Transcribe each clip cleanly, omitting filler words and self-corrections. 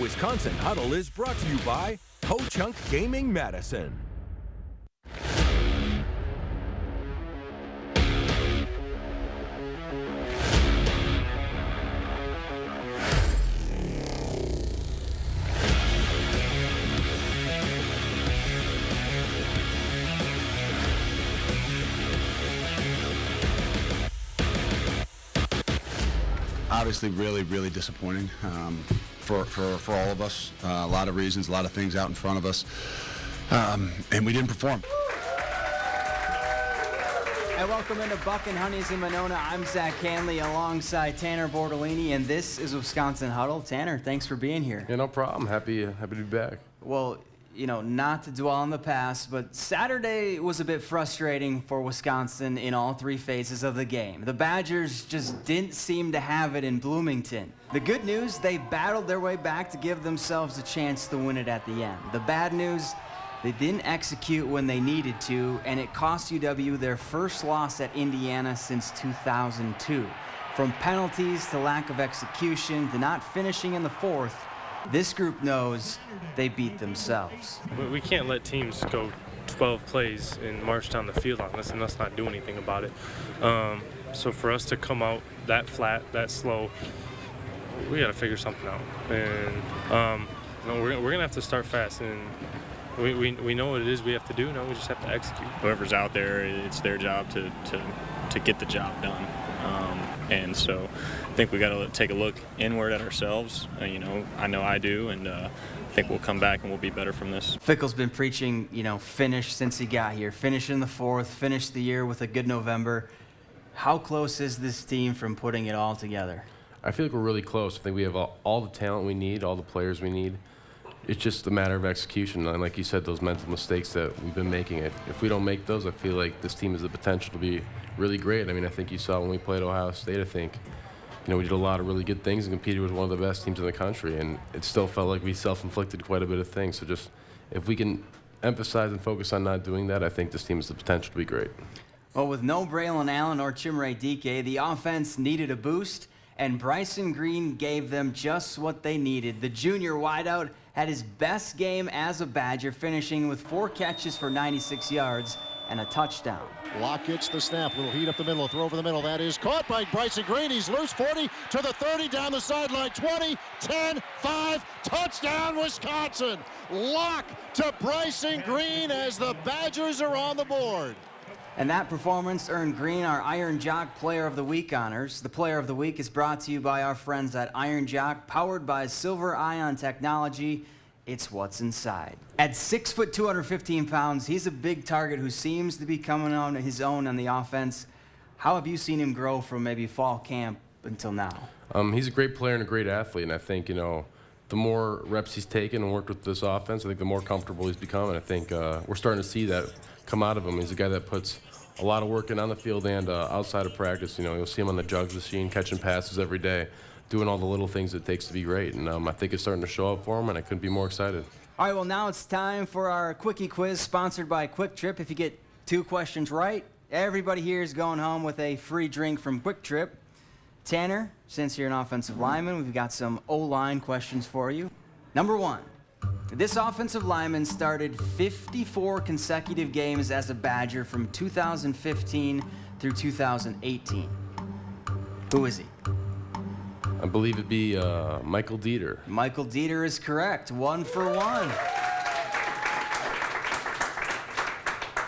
Wisconsin Huddle is brought to you by Ho-Chunk Gaming Madison. Obviously, really disappointing for all of us. A lot of reasons, a lot of things out in front of us, and we didn't perform. And welcome into Buck and Honeys in Monona. I'm Zach Canley alongside Tanner Bordolini, and this is Wisconsin Huddle. Tanner, thanks for being here. Yeah, no problem. Happy to be back. Well, you know, not to dwell on the past, but Saturday was a bit frustrating for Wisconsin in all three phases of the game. The Badgers just didn't seem to have it in Bloomington. The good news, they battled their way back to give themselves a chance to win it at the end. The bad news, they didn't execute when they needed to, and it cost UW their first loss at Indiana since 2002. From penalties to lack of execution to not finishing in the fourth, this group knows they beat themselves. We can't let teams go 12 plays and march down the field on us and us not do anything about it. So for us to come out that flat, that slow, we got to figure something out. And we're going to have to start fast. And we know what it is we have to do. Now we just have to execute. Whoever's out there, it's their job to get the job done. And so I think we got to take a look inward at ourselves. I know I do, and I think we'll come back and we'll be better from this. Fickle's been preaching, finish since he got here. Finish in the fourth, finish the year with a good November. How close is this team from putting it all together? I feel like we're really close. I think we have all the talent we need, all the players we need. It's just a matter of execution. And like you said, those mental mistakes that we've been making, if we don't make those, I feel like this team has the potential to be really great. I mean, I think you saw when we played Ohio State, I think, we did a lot of really good things and competed with one of the best teams in the country. And it still felt like we self-inflicted quite a bit of things. So just if we can emphasize and focus on not doing that, I think this team has the potential to be great. Well, with no Braylon Allen or Chimere Dike, the offense needed a boost, and Bryson Green gave them just what they needed. The junior wideout had his best game as a Badger, finishing with 4 catches for 96 yards and a touchdown. Locke gets the snap, little heat up the middle, a throw over the middle. That is caught by Bryson Green. He's loose, 40 to the 30, down the sideline, 20, 10, 5, touchdown Wisconsin. Locke to Bryson Green as the Badgers are on the board. And that performance earned Green our Iron Jock Player of the Week honors. The Player of the Week is brought to you by our friends at Iron Jock, powered by Silver Ion Technology. It's what's inside. At 6 foot 215 pounds, he's a big target who seems to be coming on his own on the offense. How have you seen him grow from maybe fall camp until now? He's a great player and a great athlete, and I think, the more reps he's taken and worked with this offense, I think the more comfortable he's become, and I think we're starting to see that come out of him. He's a guy that puts a lot of work in on the field and outside of practice. You'll see him on the jugs machine, catching passes every day, doing all the little things it takes to be great. And I think it's starting to show up for him, and I couldn't be more excited. All right, well, now it's time for our Quickie Quiz, sponsored by Quick Trip. If you get 2 questions right, everybody here is going home with a free drink from Quick Trip. Tanner, since you're an offensive lineman, we've got some O-line questions for you. Number 1. This offensive lineman started 54 consecutive games as a Badger from 2015 through 2018. Who is he? I believe it'd be Michael Dieter. Michael Dieter is correct. 1 for 1.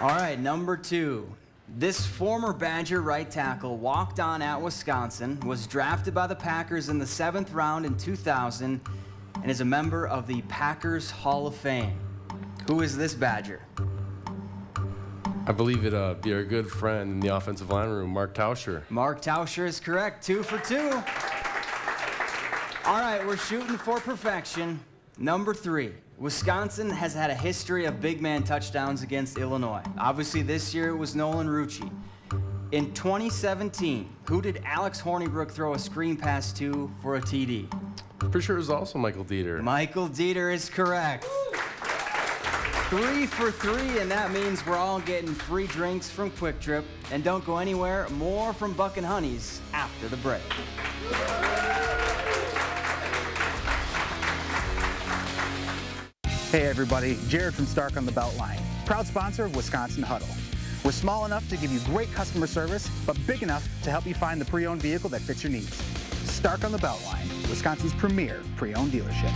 All right, number 2. This former Badger right tackle walked on at Wisconsin, was drafted by the Packers in the 7th round in 2000, and is a member of the Packers Hall of Fame. Who is this Badger? I believe it'd be our good friend in the offensive line room, Mark Tauscher. Mark Tauscher is correct. 2 for 2. All right, we're shooting for perfection. Number 3. Wisconsin has had a history of big man touchdowns against Illinois. Obviously, this year it was Nolan Rucci. In 2017, who did Alex Hornibrook throw a screen pass to for a TD? Pretty sure it was also Michael Dieter. Michael Dieter is correct. 3 for 3, and that means we're all getting free drinks from Quick Trip. And don't go anywhere. More from Buck and Honeys after the break. Hey everybody, Jared from Stark on the Beltline, proud sponsor of Wisconsin Huddle. We're small enough to give you great customer service, but big enough to help you find the pre-owned vehicle that fits your needs. Stark on the Beltline, Wisconsin's premier pre-owned dealership.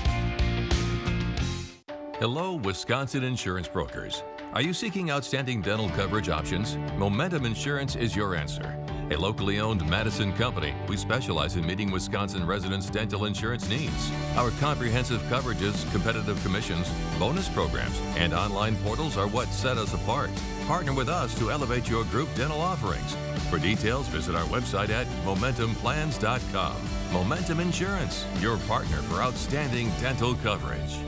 Hello, Wisconsin insurance brokers. Are you seeking outstanding dental coverage options? Momentum Insurance is your answer. A locally owned Madison company, we specialize in meeting Wisconsin residents' dental insurance needs. Our comprehensive coverages, competitive commissions, bonus programs, and online portals are what set us apart. Partner with us to elevate your group dental offerings. For details, visit our website at MomentumPlans.com. Momentum Insurance, your partner for outstanding dental coverage.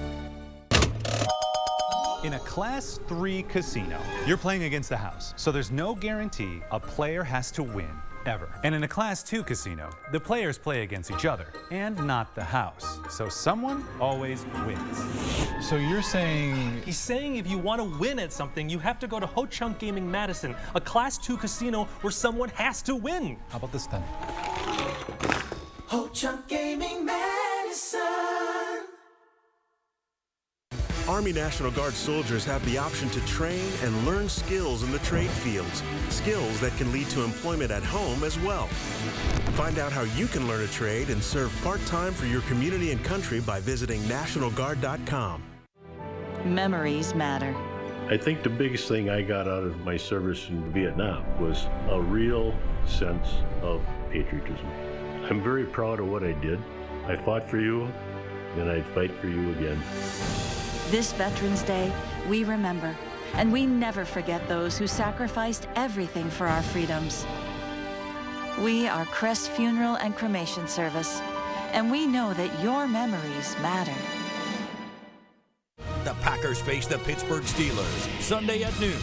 In a Class 3 casino, you're playing against the house, so there's no guarantee a player has to win, ever. And in a Class 2 casino, the players play against each other, and not the house. So someone always wins. So you're saying... He's saying if you want to win at something, you have to go to Ho Chunk Gaming Madison, a Class 2 casino where someone has to win. How about this then? Ho Chunk Gaming Madison. Army National Guard soldiers have the option to train and learn skills in the trade fields, skills that can lead to employment at home as well. Find out how you can learn a trade and serve part-time for your community and country by visiting nationalguard.com. Memories matter. I think the biggest thing I got out of my service in Vietnam was a real sense of patriotism. I'm very proud of what I did. I fought for you, and I'd fight for you again. This Veterans Day, we remember, and we never forget those who sacrificed everything for our freedoms. We are Crest Funeral and Cremation Service, and we know that your memories matter. The Packers face the Pittsburgh Steelers, Sunday at noon.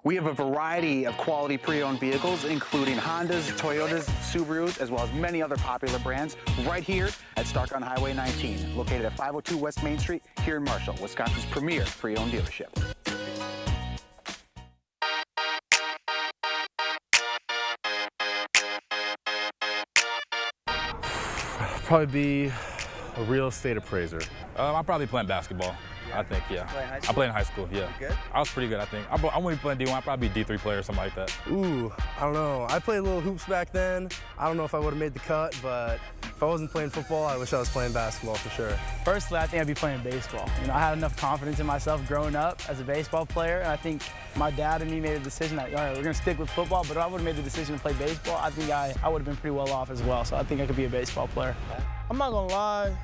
We have a variety of quality pre-owned vehicles, including Hondas, Toyotas, Subarus, as well as many other popular brands, right here at Stark on Highway 19, located at 502 West Main Street here in Marshall, Wisconsin's premier pre-owned dealership. Probably be a real estate appraiser. I'll probably play basketball. I think, yeah. I played in high school, yeah. Good? I was pretty good, I think. I wouldn't play D1, I'd probably be a D3 player or something like that. Ooh, I don't know. I played little hoops back then. I don't know if I would have made the cut, but if I wasn't playing football, I wish I was playing basketball for sure. Personally, I think I'd be playing baseball. You know, I had enough confidence in myself growing up as a baseball player, and I think my dad and me made a decision that, all right, we're gonna stick with football, but if I would have made the decision to play baseball, I think I would have been pretty well off as well, so I think I could be a baseball player. I'm not gonna lie.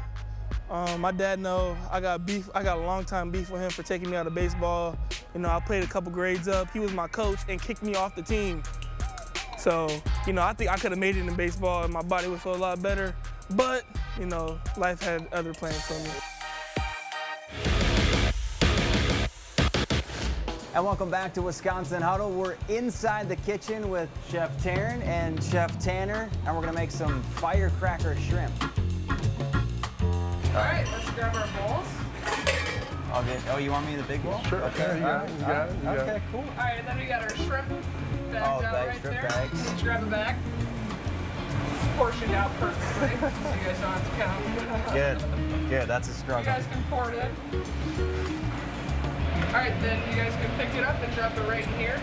My dad know I got beef. I got a long time beef with him for taking me out of baseball. You know, I played a couple grades up. He was my coach and kicked me off the team. So, you know, I think I could have made it in baseball and my body would feel a lot better. But, you know, life had other plans for me. And welcome back to Wisconsin Huddle. We're inside the kitchen with Chef Taryn and Chef Tanner, and we're gonna make some firecracker shrimp. All right, let's grab our bowls. Oh, you want me the big bowl? Sure. Okay, you got it. Okay, cool. All right, and then we got our shrimp bagged out right shrimp there. bags. Let's grab a bag. It's portioned out perfectly, so you guys don't have to count. Good, that's a struggle. You guys can pour it in. All right, then you guys can pick it up and drop it right in here.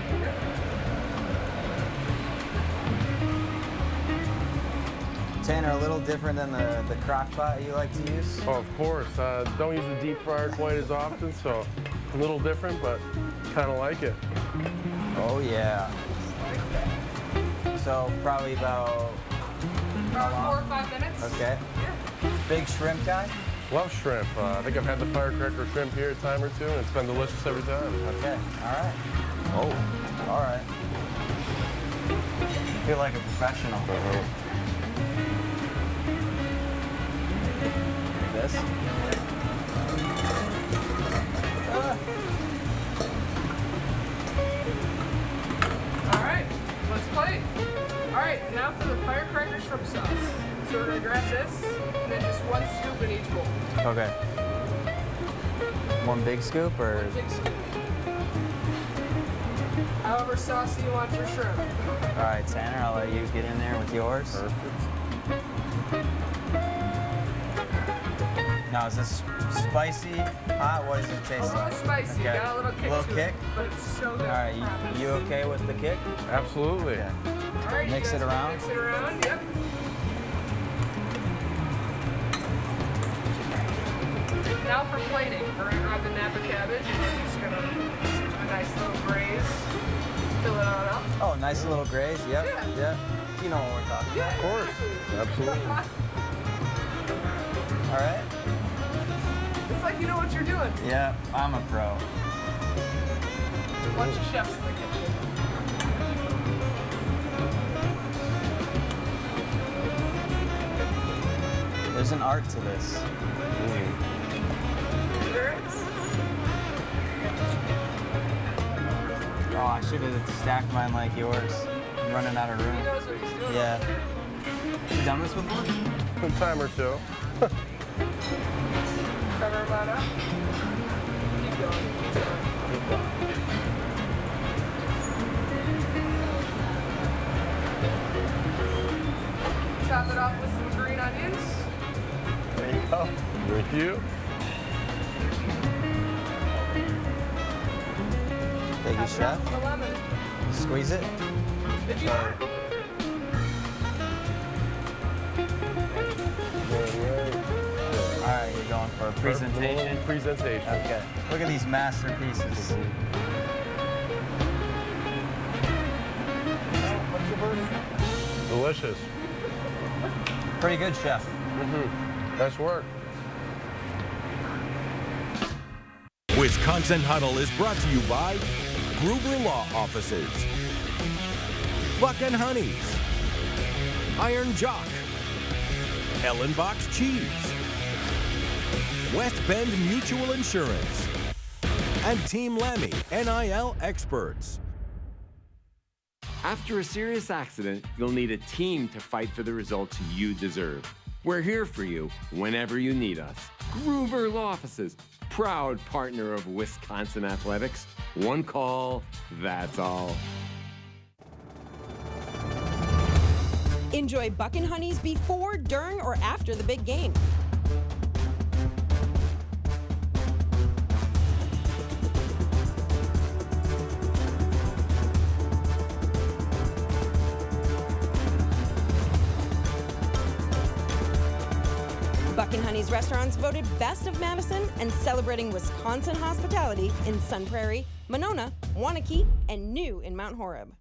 Tanner, a little different than the crock pot you like to use? Oh, of course. Don't use the deep fryer quite as often, so a little different, but kind of like it. Oh, yeah. So probably about 4 or 5 minutes. Okay. Yeah. Big shrimp guy? Love shrimp. I think I've had the firecracker shrimp here a time or two, and it's been delicious every time. Okay, all right. Oh, all right. I feel like a professional. This. All right, let's play. All right, now for the firecracker shrimp sauce. So we're gonna grab this, and then just 1 scoop in each bowl. Okay. 1 big scoop or? 1 big scoop. However saucy you want your shrimp. All right, Tanner, I'll let you get in there with yours. Perfect. Now, is this spicy, hot? What does it taste like? A little spicy, Okay. got a little kick A little to kick? it, but it's so good. All right, you okay with the kick? Absolutely. Okay. All right, Mix you it guys around. Mix it around, yep. Now for plating, we're gonna grab the Napa cabbage and we're just gonna do a nice little braise, fill it on up. Oh, nice little graze. Yep. Yeah. Yep. You know what we're talking about. Of course. Absolutely. All right. It's like you know what you're doing. Yeah, I'm a pro. Bunch of chefs in the kitchen. There's an art to this. There is. Oh, I should have stacked mine like yours. I'm running out of room. He knows what he's doing. Yeah. You done this before? A time or so. Cover him on up. Keep going. Keep going. Chop it off with some green onions. There you go. Thank you. Thank you, chef. The lemon. Squeeze it. Did you? All right, you're going for a presentation. Presentation. Okay. Look at these masterpieces. Delicious. Pretty good, chef. Nice work. Wisconsin Huddle is brought to you by Gruber Law Offices, Buck and Honey's, Iron Jock, Ellenbox Cheese, West Bend Mutual Insurance, and Team Lammy, NIL experts. After a serious accident, you'll need a team to fight for the results you deserve. We're here for you whenever you need us. Gruber Law Offices, proud partner of Wisconsin Athletics. One call, that's all. Enjoy Buck and Honey's before, during, or after the big game. Buck and Honey's restaurants voted Best of Madison and celebrating Wisconsin hospitality in Sun Prairie, Monona, Waunakee, and new in Mount Horeb.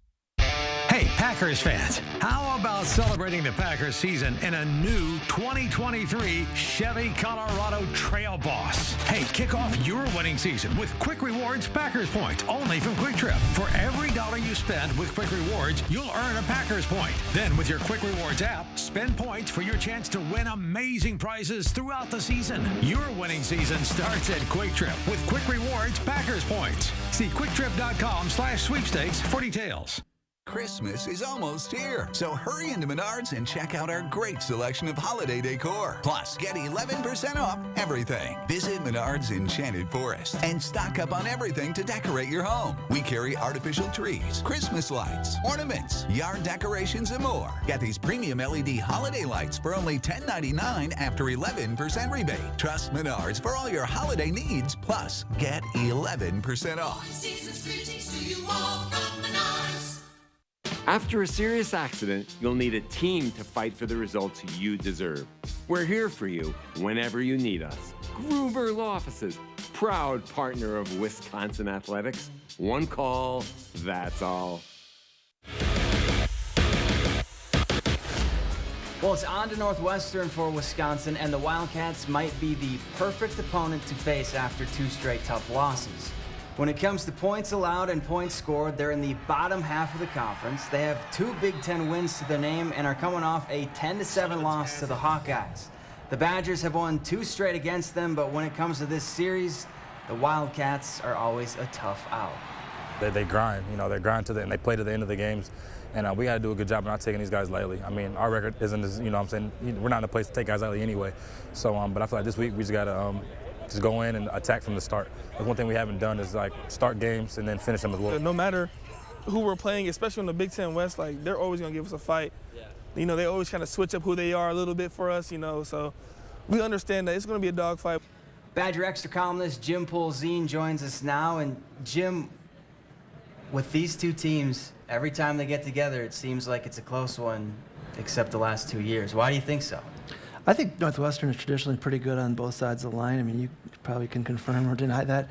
Hey, Packers fans, how about celebrating the Packers season in a new 2023 Chevy Colorado Trail Boss? Hey, kick off your winning season with Quick Rewards Packers Points, only from Quick Trip. For every dollar you spend with Quick Rewards, you'll earn a Packers Point. Then with your Quick Rewards app, spend points for your chance to win amazing prizes throughout the season. Your winning season starts at Quick Trip with Quick Rewards Packers Points. See quicktrip.com/sweepstakes for details. Christmas is almost here, so hurry into Menards and check out our great selection of holiday decor. Plus, get 11% off everything. Visit Menards Enchanted Forest and stock up on everything to decorate your home. We carry artificial trees, Christmas lights, ornaments, yard decorations, and more. Get these premium LED holiday lights for only $10.99 after 11% rebate. Trust Menards for all your holiday needs, plus get 11% off. After a serious accident, you'll need a team to fight for the results you deserve. We're here for you whenever you need us. Gruber Law Offices, proud partner of Wisconsin Athletics. One call, that's all. Well, it's on to Northwestern for Wisconsin, and the Wildcats might be the perfect opponent to face after 2 straight tough losses. When it comes to points allowed and points scored, they're in the bottom half of the conference. They have 2 Big Ten wins to their name and are coming off a 10-7 loss to the Hawkeyes. The Badgers have won 2 straight against them, but when it comes to this series, the Wildcats are always a tough out. They grind, they grind and they play to the end of the games. And we got to do a good job of not taking these guys lightly. I mean, our record isn't as, we're not in a place to take guys lightly anyway. So, but I feel like this week we just got to just go in and attack from the start. Like, one thing we haven't done is start games and then finish them as well. No matter who we're playing, especially in the Big Ten West, they're always gonna give us a fight. Yeah. They always kind of switch up who they are a little bit for us, so we understand that it's going to be a dogfight. Badger Extra columnist Jim Polzine joins us now. And Jim, with these two teams, every time they get together, it seems like it's a close one, except the last 2 years. Why do you think so? I think Northwestern is traditionally pretty good on both sides of the line. I mean, you probably can confirm or deny that.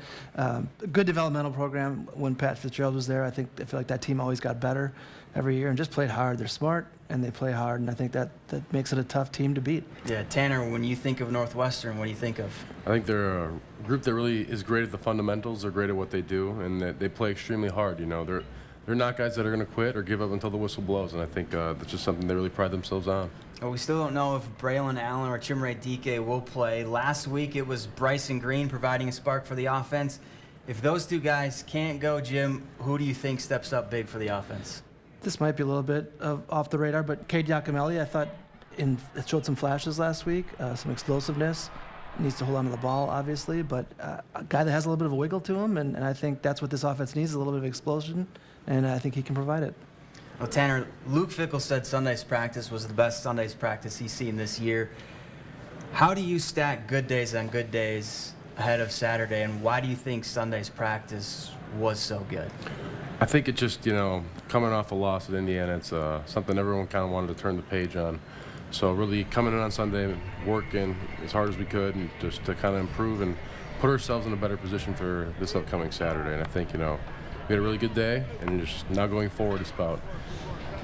Good developmental program when Pat Fitzgerald was there. I feel like that team always got better every year and just played hard. They're smart and they play hard, and I think that makes it a tough team to beat. Yeah, Tanner, when you think of Northwestern, what do you think of? I think they're a group that really is great at the fundamentals. They're great at what they do, and they play extremely hard. You know, they're not guys that are going to quit or give up until the whistle blows, and I think that's just something they really pride themselves on. Well, we still don't know if Braylon Allen or Chimere Dike will play. Last week it was Bryson Green providing a spark for the offense. If those two guys can't go, Jim, who do you think steps up big for the offense? This might be a little bit off the radar, but Cade Giacomelli, I thought it showed some flashes last week, some explosiveness. Needs to hold on to the ball, obviously, but a guy that has a little bit of a wiggle to him, and I think that's what this offense needs, a little bit of explosion, and I think he can provide it. Well, Tanner, Luke Fickell said Sunday's practice was the best Sunday's practice he's seen this year. How do you stack good days on good days ahead of Saturday, and why do you think Sunday's practice was so good? I think it just, coming off a loss at Indiana, it's something everyone kind of wanted to turn the page on. So really coming in on Sunday, working as hard as we could, and just to kind of improve and put ourselves in a better position for this upcoming Saturday. And I think, we had a really good day, and just now going forward, it's about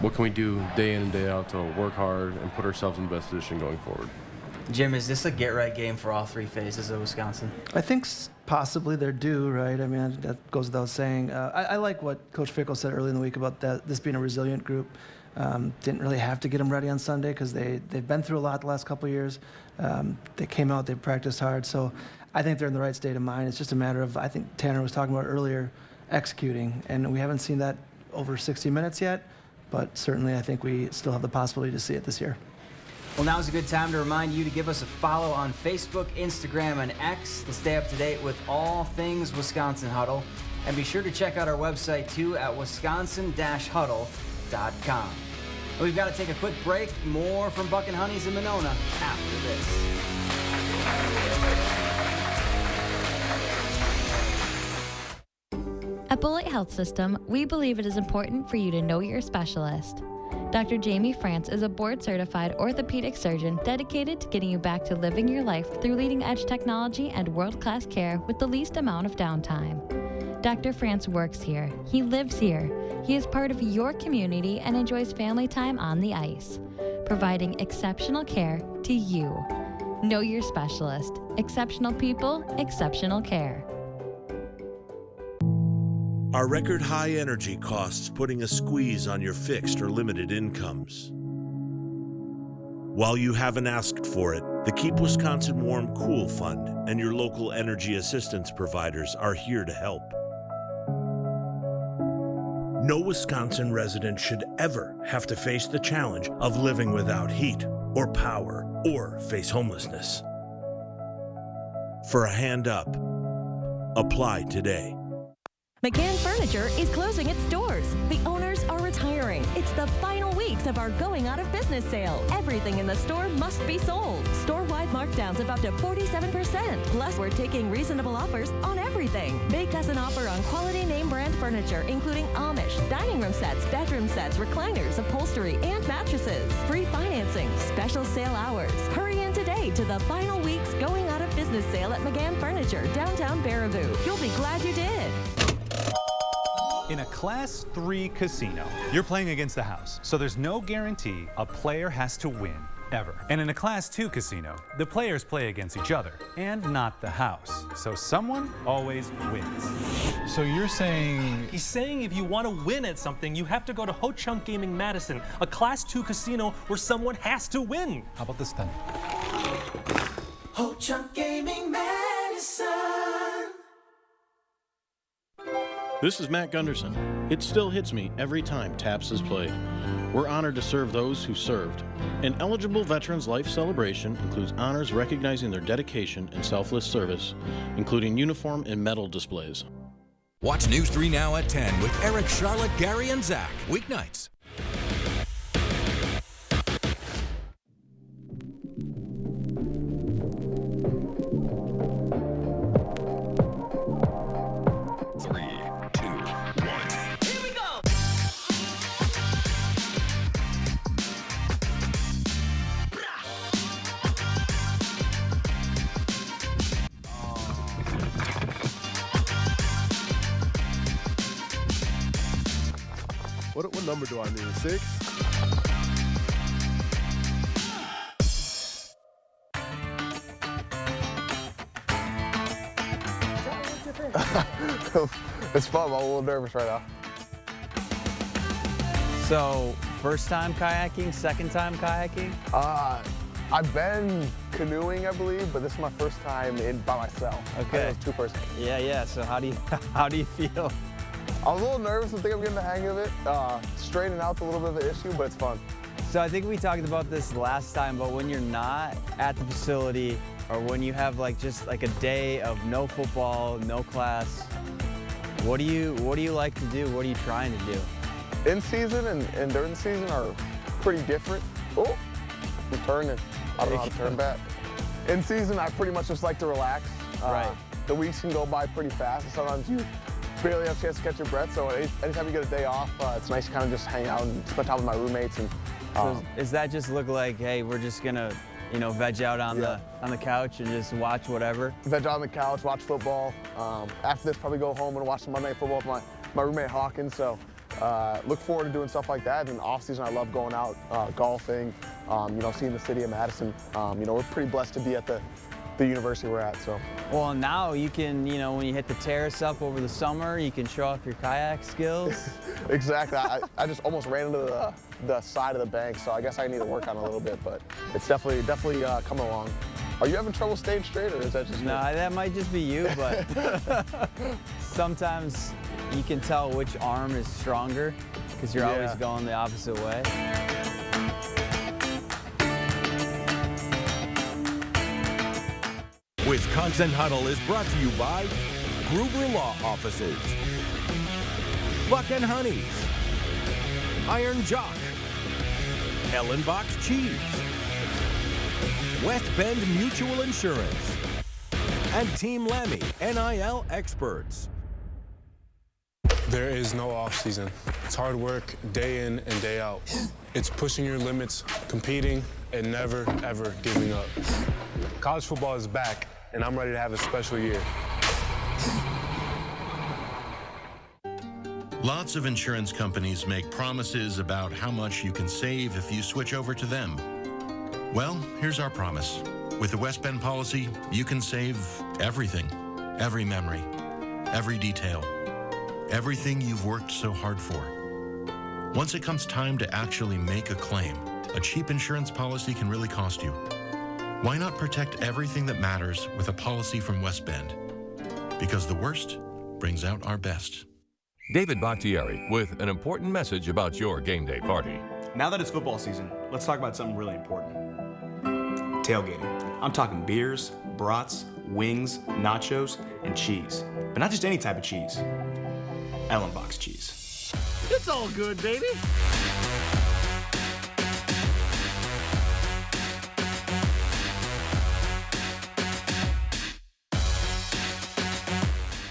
what can we do day in and day out to work hard and put ourselves in the best position going forward. Jim, is this a get-right game for all three phases of Wisconsin? I think possibly they're due, right? I mean, that goes without saying. I like what Coach Fickell said early in the week about this being a resilient group. Didn't really have to get them ready on Sunday because they've been through a lot the last couple of years. They came out, they practiced hard. So I think they're in the right state of mind. It's just a matter of, I think Tanner was talking about earlier, executing. And we haven't seen that over 60 minutes yet, but certainly I think we still have the possibility to see it this year. Well, now's a good time to remind you to give us a follow on Facebook, Instagram, and X to stay up to date with all things Wisconsin Huddle. And be sure to check out our website, too, at wisconsin-huddle.com. We've got to take a quick break. More from Buck and Honey's in Monona after this. At Bullet Health System, we believe it is important for you to know your specialist. Dr. Jamie France is a board-certified orthopedic surgeon dedicated to getting you back to living your life through leading-edge technology and world-class care with the least amount of downtime. Dr. France works here. He lives here. He is part of your community and enjoys family time on the ice, providing exceptional care to you. Know your specialist. Exceptional people, exceptional care. Are record high energy costs putting a squeeze on your fixed or limited incomes? While you haven't asked for it, the Keep Wisconsin Warm Cool Fund and your local energy assistance providers are here to help. No Wisconsin resident should ever have to face the challenge of living without heat or power or face homelessness. For a hand up, apply today. McGann Furniture is closing its doors. The owners are retiring. It's the final weeks of our going out of business sale. Everything in the store must be sold. Store-wide markdowns of up to 47%. Plus, we're taking reasonable offers on everything. Make us an offer on quality name brand furniture, including Amish, dining room sets, bedroom sets, recliners, upholstery, and mattresses. Free financing, special sale hours. Hurry in today to the final weeks going out of business sale at McGann Furniture, downtown Baraboo. You'll be glad you did. In a Class 3 casino, you're playing against the house, so there's no guarantee a player has to win, ever. And in a Class 2 casino, the players play against each other, and not the house. So someone always wins. So you're saying... He's saying if you want to win at something, you have to go to Ho Chunk Gaming Madison, a Class 2 casino where someone has to win. How about this then? Ho Chunk Gaming Madison. This is Matt Gunderson. It still hits me every time TAPS is played. We're honored to serve those who served. An eligible Veterans Life Celebration includes honors recognizing their dedication and selfless service, including uniform and medal displays. Watch News 3 Now at 10 with Eric, Charlotte, Gary, and Zach. Weeknights. What number do I need? 6? It's fun. I'm a little nervous right now. So, first time kayaking, second time kayaking? I've been canoeing, I believe, but this is my first time by myself. Okay. It's 2-person. Yeah. So how do you feel? I was a little nervous. I think I'm getting the hang of it. Straightening out's a little bit of an issue, but it's fun. So I think we talked about this last time, but when you're not at the facility, or when you have just a day of no football, no class, what do you like to do? What are you trying to do? In season and during the season are pretty different. Oh, I'm turning. I don't know how to turn back. In season, I pretty much just like to relax. Right. The weeks can go by pretty fast, and sometimes you barely have a chance to catch your breath. So anytime you get a day off, it's nice to kind of just hang out and spend time with my roommates. And so does that just look like, hey, we're just gonna, veg out on the couch and just watch whatever? Veg out on the couch, watch football. After this, probably go home and watch some Monday Night Football with my roommate Hawkins. So look forward to doing stuff like that. And off season, I love going out golfing. Seeing the city of Madison. We're pretty blessed to be at the university we're at. So. Well, now you can, when you hit the terrace up over the summer, you can show off your kayak skills. Exactly. I just almost ran into the side of the bank, so I guess I need to work on it a little bit, but it's definitely coming along. Are you having trouble staying straight, or is that just me? No, that might just be you, but sometimes you can tell which arm is stronger because you're always going the opposite way. Wisconsin Huddle is brought to you by Gruber Law Offices, Buck and Honey's, Iron Jock, Ellenbox Cheese, West Bend Mutual Insurance, and Team Lemmy, NIL experts. There is no off season. It's hard work day in and day out. It's pushing your limits, competing, and never, ever giving up. College football is back, and I'm ready to have a special year. Lots of insurance companies make promises about how much you can save if you switch over to them. Well, here's our promise. With the West Bend policy, you can save everything, every memory, every detail, everything you've worked so hard for. Once it comes time to actually make a claim, a cheap insurance policy can really cost you. Why not protect everything that matters with a policy from West Bend? Because the worst brings out our best. David Bakhtiari with an important message about your game day party. Now that it's football season, let's talk about something really important. Tailgating. I'm talking beers, brats, wings, nachos, and cheese. But not just any type of cheese. Ellenbox cheese. It's all good, baby.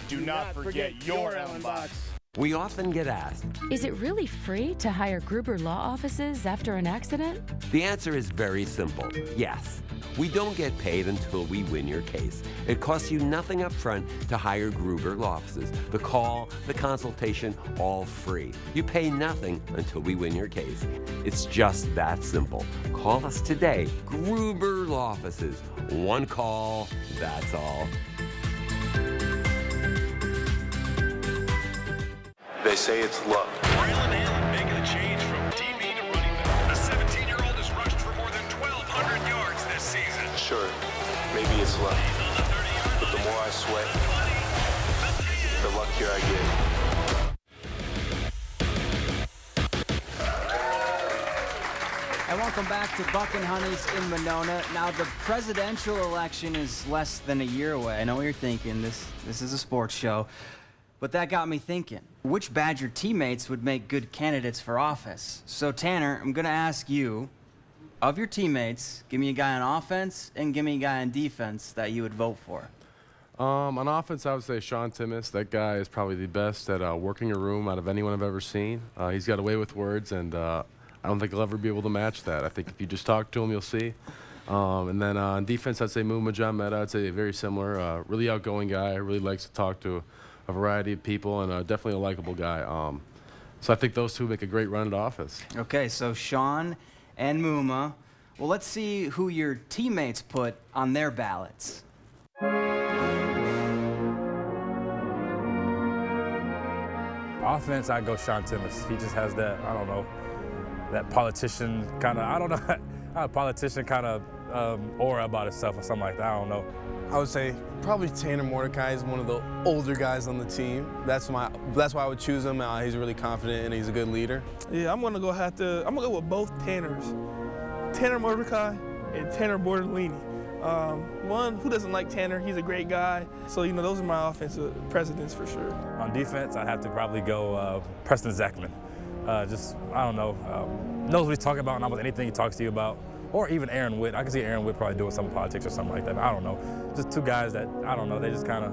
Do not forget your Ellenbox. We often get asked, is it really free to hire Gruber Law Offices after an accident? the answer is very simple, yes. We don't get paid until we win your case. It costs you nothing up front to hire Gruber Law Offices. The call, the consultation, all free. You pay nothing until we win your case. It's just that simple. Call us today, Gruber Law Offices. One call, that's all. They say it's luck. Braylon Allen making a change from DB to running back. The 17-year-old has rushed for more than 1,200 yards this season. Sure, maybe it's luck. But the more I sweat, the luckier I get. And welcome back to Buck and Honey's in Monona. Now, the presidential election is less than a year away. I know what you're thinking. This is a sports show. But that got me thinking, which Badger teammates would make good candidates for office? So, Tanner, I'm going to ask you, of your teammates, give me a guy on offense and give me a guy on defense that you would vote for. On offense, I would say Sean Timmis. That guy is probably the best at working a room out of anyone I've ever seen. He's got a way with words, and I don't think he'll ever be able to match that. I think if you just talk to him, you'll see. And then on defense, I'd say Muma John Mehta. I'd say very similar. Really outgoing guy. Really likes to talk to a variety of people, and definitely a likable guy. So I think those two make a great run at office. Okay, so Sean and Muma. Well, let's see who your teammates put on their ballots. Offense, I go Sean Timmis. He just has that, I don't know, that politician kind of, I don't know, not a politician kind of aura about himself or something like that. I don't know. I would say probably Tanner Mordecai is one of the older guys on the team. That's why I would choose him. He's really confident and he's a good leader. Yeah, I'm gonna go with both Tanners, Tanner Mordecai and Tanner Bortolini. One, who doesn't like Tanner? He's a great guy. So, those are my offensive presidents for sure. On defense, I'd have to probably go Preston Zachman. I don't know, knows what he's talking about and almost anything he talks to you about. Or even Aaron Witt. I can see Aaron Witt probably doing some politics or something like that. But I don't know. Just two guys that, I don't know, they just kind of,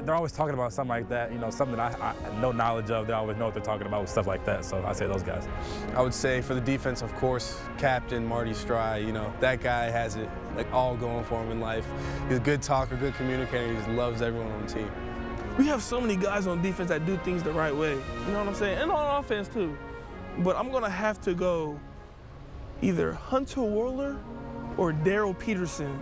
they're always talking about something like that, something I no knowledge of. They always know what they're talking about with stuff like that. So I say those guys. I would say for the defense, of course, Captain Marty Strye. That guy has it all going for him in life. He's a good talker, good communicator. He just loves everyone on the team. We have so many guys on defense that do things the right way. You know what I'm saying? And on offense too. But I'm gonna have to go either Hunter Warler or Daryl Peterson.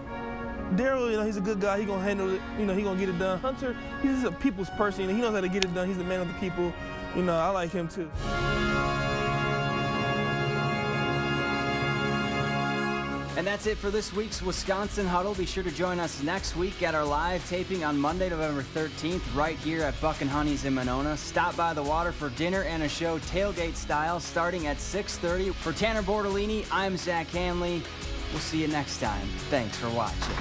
Daryl, he's a good guy. He's going to handle it. He's going to get it done. Hunter, he's just a people's person. He knows how to get it done. He's the man of the people. I like him too. And that's it for this week's Wisconsin Huddle. Be sure to join us next week at our live taping on Monday, November 13th, right here at Buck and Honey's in Monona. Stop by the water for dinner and a show tailgate style starting at 6:30. For Tanner Bortolini, I'm Zach Hanley. We'll see you next time. Thanks for watching.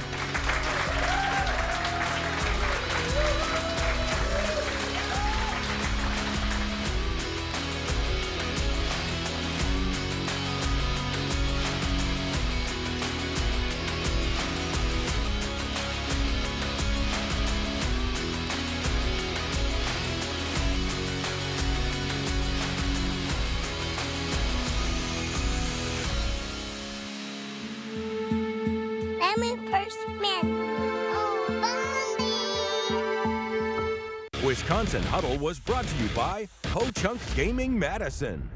Wisconsin Huddle was brought to you by Ho Chunk Gaming Madison.